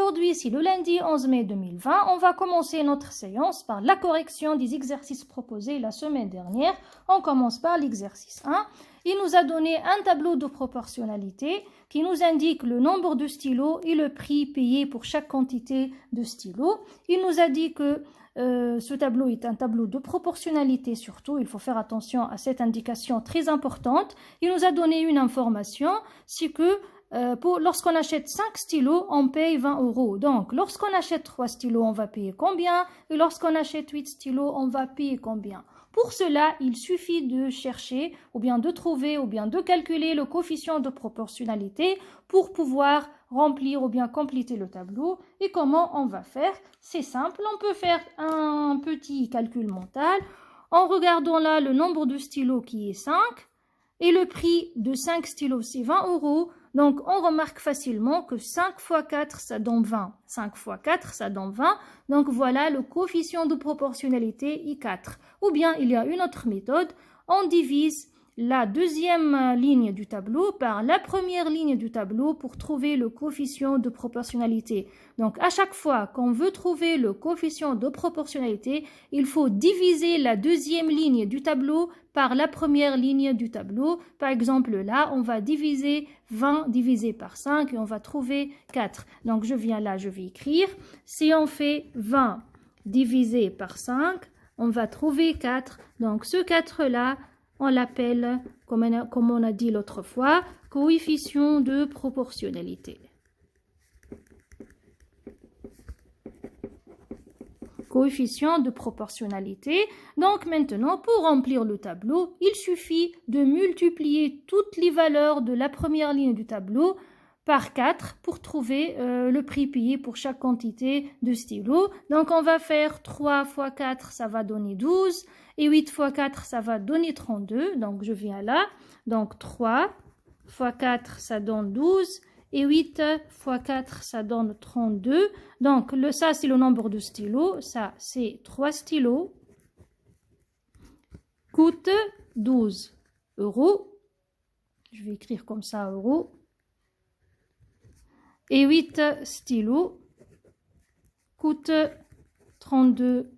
aujourd'hui, c'est le lundi 11 mai 2020. On va commencer notre séance par la correction des exercices proposés la semaine dernière. On commence par l'exercice 1. Il nous a donné un tableau de proportionnalité qui nous indique le nombre de stylos et le prix payé pour chaque quantité de stylos. Il nous a dit que ce tableau est un tableau de proportionnalité surtout. Il faut faire attention à cette indication très importante. Il nous a donné une information, c'est que lorsqu'on achète 5 stylos, on paye 20 €. Donc, lorsqu'on achète 3 stylos, on va payer combien? Et lorsqu'on achète 8 stylos, on va payer combien? Pour cela, il suffit de chercher, ou bien de trouver, ou bien de calculer le coefficient de proportionnalité pour pouvoir remplir ou bien compléter le tableau. Et comment on va faire? C'est simple, on peut faire un petit calcul mental en regardant là le nombre de stylos qui est 5 et le prix de 5 stylos c'est 20 €. Donc, on remarque facilement que 5 fois 4, ça donne 20. 5 fois 4, ça donne 20. Donc, voilà, le coefficient de proportionnalité est 4. Ou bien, il y a une autre méthode. On divise la deuxième ligne du tableau par la première ligne du tableau pour trouver le coefficient de proportionnalité. Donc, à chaque fois qu'on veut trouver le coefficient de proportionnalité, il faut diviser la deuxième ligne du tableau par la première ligne du tableau. Par exemple, là, on va diviser 20 divisé par 5 et on va trouver 4. Donc, je viens là, je vais écrire. Si on fait 20 divisé par 5, on va trouver 4. Donc, ce 4-là, on l'appelle, comme on a dit l'autre fois, coefficient de proportionnalité. Coefficient de proportionnalité. Donc maintenant, pour remplir le tableau, il suffit de multiplier toutes les valeurs de la première ligne du tableau par 4 pour trouver le prix payé pour chaque quantité de stylos. Donc on va faire 3 fois 4, ça va donner 12. Et 8 fois 4, ça va donner 32. Donc je viens là. Donc 3 fois 4, ça donne 12. Et 8 fois 4, ça donne 32. Donc, ça, c'est le nombre de stylos. Ça, c'est 3 stylos. Coûte 12 €. Je vais écrire comme ça, euros. Et 8 stylos coûte 32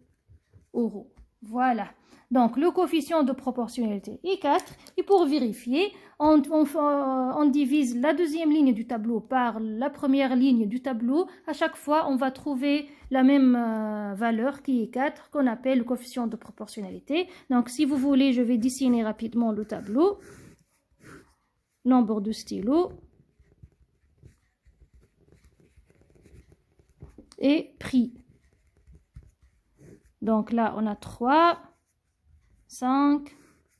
€. Voilà. Donc, le coefficient de proportionnalité est 4. Et pour vérifier, on divise la deuxième ligne du tableau par la première ligne du tableau. À chaque fois, on va trouver la même valeur qui est 4, qu'on appelle le coefficient de proportionnalité. Donc, si vous voulez, je vais dessiner rapidement le tableau. Nombre de stylos. Et prix. Donc là, on a 3, 5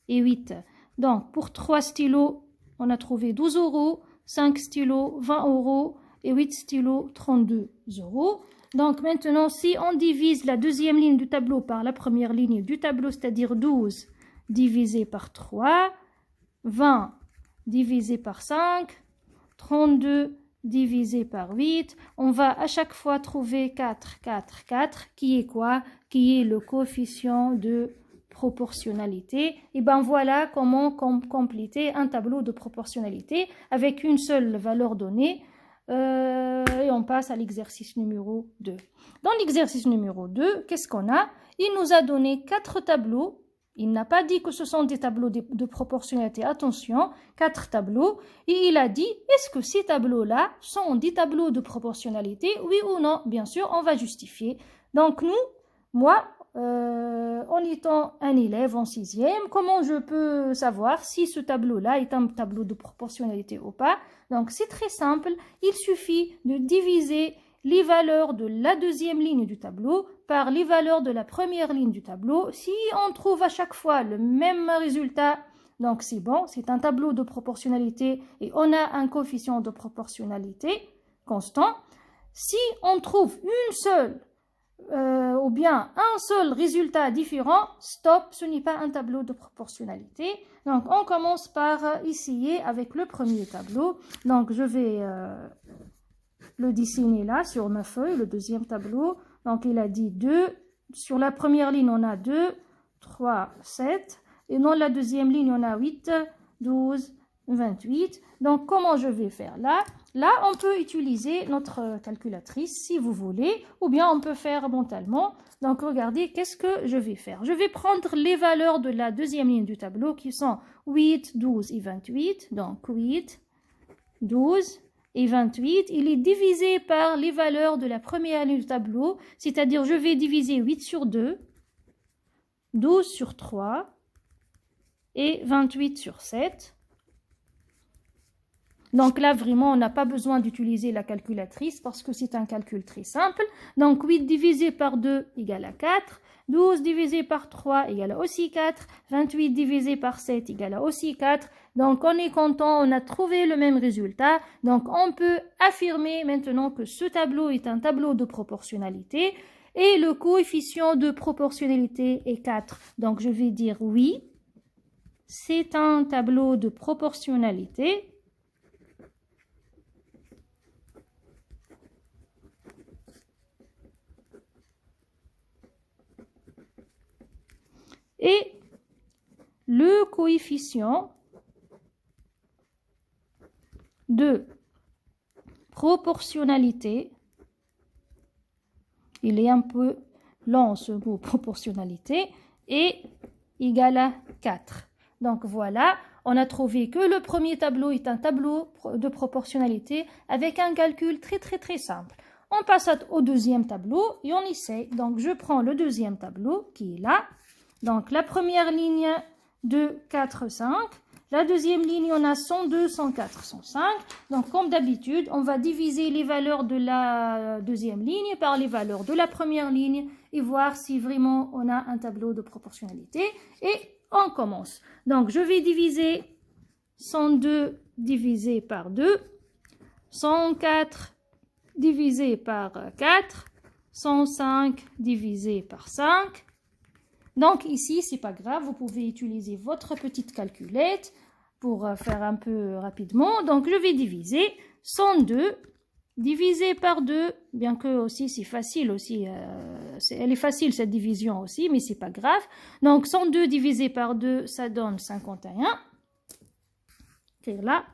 et 8. Donc, pour 3 stylos, on a trouvé 12 €, 5 stylos, 20 € et 8 stylos, 32 €. Donc, maintenant, si on divise la deuxième ligne du tableau par la première ligne du tableau, c'est-à-dire 12 divisé par 3, 20 divisé par 5, 32 divisé par 8, on va à chaque fois trouver 4, 4, 4, qui est quoi? Qui est le coefficient de proportionnalité. Et ben voilà comment compléter un tableau de proportionnalité avec une seule valeur donnée. Et on passe à l'exercice numéro 2. Dans l'exercice numéro 2, qu'est-ce qu'on a? Il nous a donné 4 tableaux. Il n'a pas dit que ce sont des tableaux de proportionnalité. Attention, 4 tableaux. Et il a dit, est-ce que ces tableaux-là sont des tableaux de proportionnalité? Oui ou non? Bien sûr, on va justifier. Donc moi, en étant un élève en 6e, comment je peux savoir si ce tableau-là est un tableau de proportionnalité ou pas? Donc, c'est très simple. Il suffit de diviser les valeurs de la deuxième ligne du tableau par les valeurs de la première ligne du tableau. Si on trouve à chaque fois le même résultat, donc c'est bon, c'est un tableau de proportionnalité et on a un coefficient de proportionnalité constant. Si on trouve une seule ou bien un seul résultat différent, stop, ce n'est pas un tableau de proportionnalité. Donc on commence par essayer avec le premier tableau. Donc je vais le dessiner là sur ma feuille, le deuxième tableau. Donc il a dit 2, sur la première ligne on a 2, 3, 7, et dans la deuxième ligne on a 8, 12, 28. Donc comment je vais faire là? là, on peut utiliser notre calculatrice si vous voulez, ou bien on peut faire mentalement. Donc, regardez, qu'est-ce que je vais faire? Je vais prendre les valeurs de la deuxième ligne du tableau qui sont 8, 12 et 28. Donc, 8, 12 et 28. Il est divisé par les valeurs de la première ligne du tableau, c'est-à-dire je vais diviser 8 sur 2, 12 sur 3 et 28 sur 7. Donc là, vraiment, on n'a pas besoin d'utiliser la calculatrice parce que c'est un calcul très simple. Donc 8 divisé par 2 égale à 4. 12 divisé par 3 égale à aussi 4. 28 divisé par 7 égale à aussi 4. Donc on est content, on a trouvé le même résultat. Donc on peut affirmer maintenant que ce tableau est un tableau de proportionnalité et le coefficient de proportionnalité est 4. Donc je vais dire oui, c'est un tableau de proportionnalité. Et le coefficient de proportionnalité, il est un peu long ce mot proportionnalité, est égal à 4. Donc voilà, on a trouvé que le premier tableau est un tableau de proportionnalité avec un calcul très simple. On passe au deuxième tableau et on essaie. Donc je prends le deuxième tableau qui est là. Donc la première ligne 2, 4, 5. La deuxième ligne, on a 102, 104, 105. Donc comme d'habitude, on va diviser les valeurs de la deuxième ligne par les valeurs de la première ligne et voir si vraiment on a un tableau de proportionnalité. Et on commence. Donc je vais diviser 102 divisé par 2, 104 divisé par 4, 105 divisé par 5. Donc ici, c'est pas grave, vous pouvez utiliser votre petite calculette pour faire un peu rapidement. Donc je vais diviser 102 divisé par 2, bien que aussi c'est facile aussi, elle est facile cette division aussi, mais c'est pas grave. Donc 102 divisé par 2, ça donne 51. Écrire là.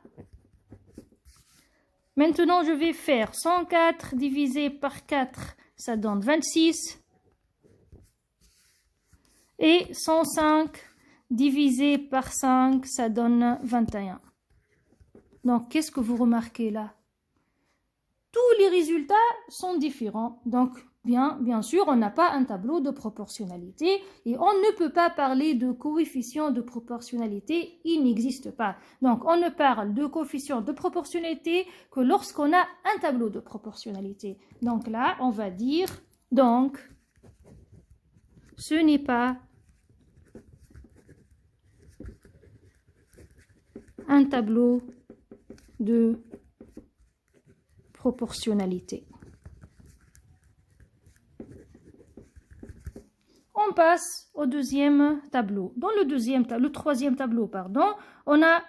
Maintenant, je vais faire 104 divisé par 4, ça donne 26. Et 105 divisé par 5, ça donne 21. Donc, qu'est-ce que vous remarquez là? Tous les résultats sont différents. Donc, bien sûr, on n'a pas un tableau de proportionnalité et on ne peut pas parler de coefficient de proportionnalité. Il n'existe pas. Donc, on ne parle de coefficient de proportionnalité que lorsqu'on a un tableau de proportionnalité. Donc là, on va dire, donc, ce n'est pas un tableau de proportionnalité. On passe au deuxième tableau. Dans le troisième tableau, on a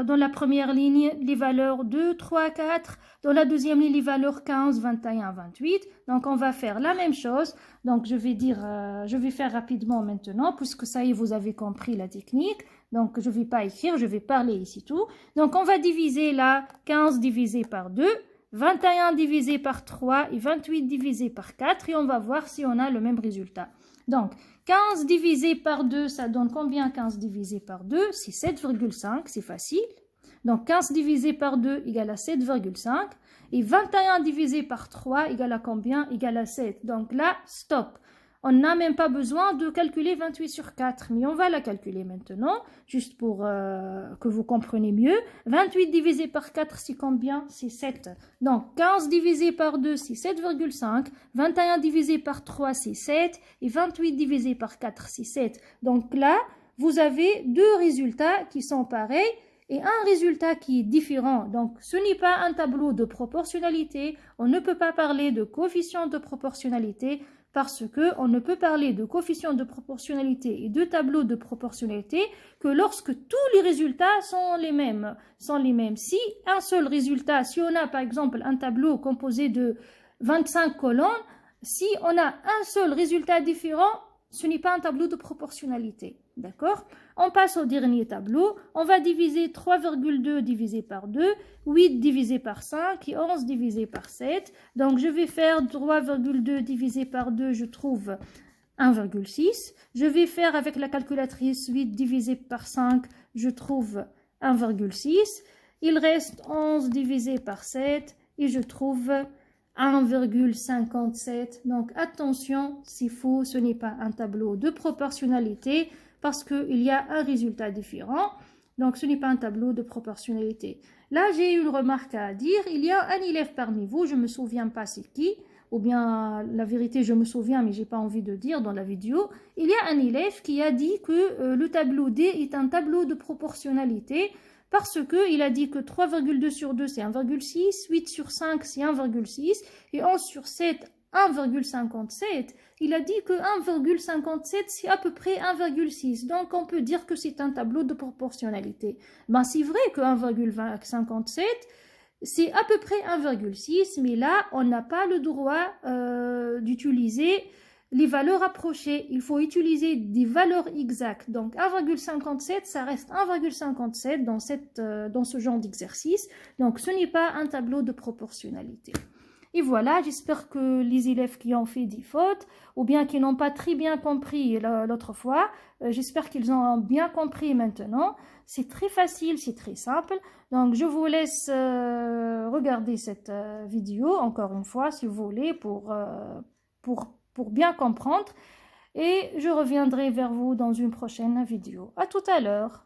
dans la première ligne les valeurs 2, 3, 4. Dans la deuxième ligne, les valeurs 15, 21, 28. Donc, on va faire la même chose. Donc, je vais faire rapidement maintenant, puisque ça y est, vous avez compris la technique. Donc, je ne vais pas écrire, je vais parler ici tout. Donc, on va diviser là 15 divisé par 2, 21 divisé par 3 et 28 divisé par 4. Et on va voir si on a le même résultat. Donc, 15 divisé par 2, ça donne combien 15 divisé par 2? C'est 7,5, c'est facile. Donc, 15 divisé par 2 égale à 7,5. Et 21 divisé par 3 égale à combien? Égale à 7. Donc là, stop. On n'a même pas besoin de calculer 28 sur 4, mais on va la calculer maintenant, juste pour que vous compreniez mieux. 28 divisé par 4, c'est combien? C'est 7. Donc, 15 divisé par 2, c'est 7,5. 21 divisé par 3, c'est 7. Et 28 divisé par 4, c'est 7. Donc là, vous avez deux résultats qui sont pareils et un résultat qui est différent. Donc, ce n'est pas un tableau de proportionnalité. On ne peut pas parler de coefficient de proportionnalité parce qu'on ne peut parler de coefficient de proportionnalité et de tableau de proportionnalité que lorsque tous les résultats sont les mêmes. Si un seul résultat, si on a par exemple un tableau composé de 25 colonnes, si on a un seul résultat différent, ce n'est pas un tableau de proportionnalité. D'accord? On passe au dernier tableau. On va diviser 3,2 divisé par 2, 8 divisé par 5 et 11 divisé par 7. Donc, je vais faire 3,2 divisé par 2, je trouve 1,6. Je vais faire avec la calculatrice 8 divisé par 5, je trouve 1,6. Il reste 11 divisé par 7 et je trouve 1,57. Donc attention, c'est faux, ce n'est pas un tableau de proportionnalité parce qu'il y a un résultat différent. Donc ce n'est pas un tableau de proportionnalité. Là, j'ai une remarque à dire. Il y a un élève parmi vous, je ne me souviens pas c'est qui, ou bien la vérité je me souviens mais j'ai pas envie de dire dans la vidéo. Il y a un élève qui a dit que le tableau D est un tableau de proportionnalité parce qu'il a dit que 3,2 sur 2 c'est 1,6, 8 sur 5 c'est 1,6 et 11 sur 7 1,57. Il a dit que 1,57 c'est à peu près 1,6. Donc on peut dire que c'est un tableau de proportionnalité. Ben c'est vrai que 1,57 c'est à peu près 1,6, mais là, on n'a pas le droit d'utiliser les valeurs approchées. Il faut utiliser des valeurs exactes. Donc 1,57, ça reste 1,57 dans ce genre d'exercice. Donc ce n'est pas un tableau de proportionnalité. Et voilà, j'espère que les élèves qui ont fait des fautes ou bien qui n'ont pas très bien compris l'autre fois, j'espère qu'ils ont bien compris maintenant. C'est très facile, c'est très simple. Donc, je vous laisse regarder cette vidéo encore une fois si vous voulez pour bien comprendre. Et je reviendrai vers vous dans une prochaine vidéo. À tout à l'heure.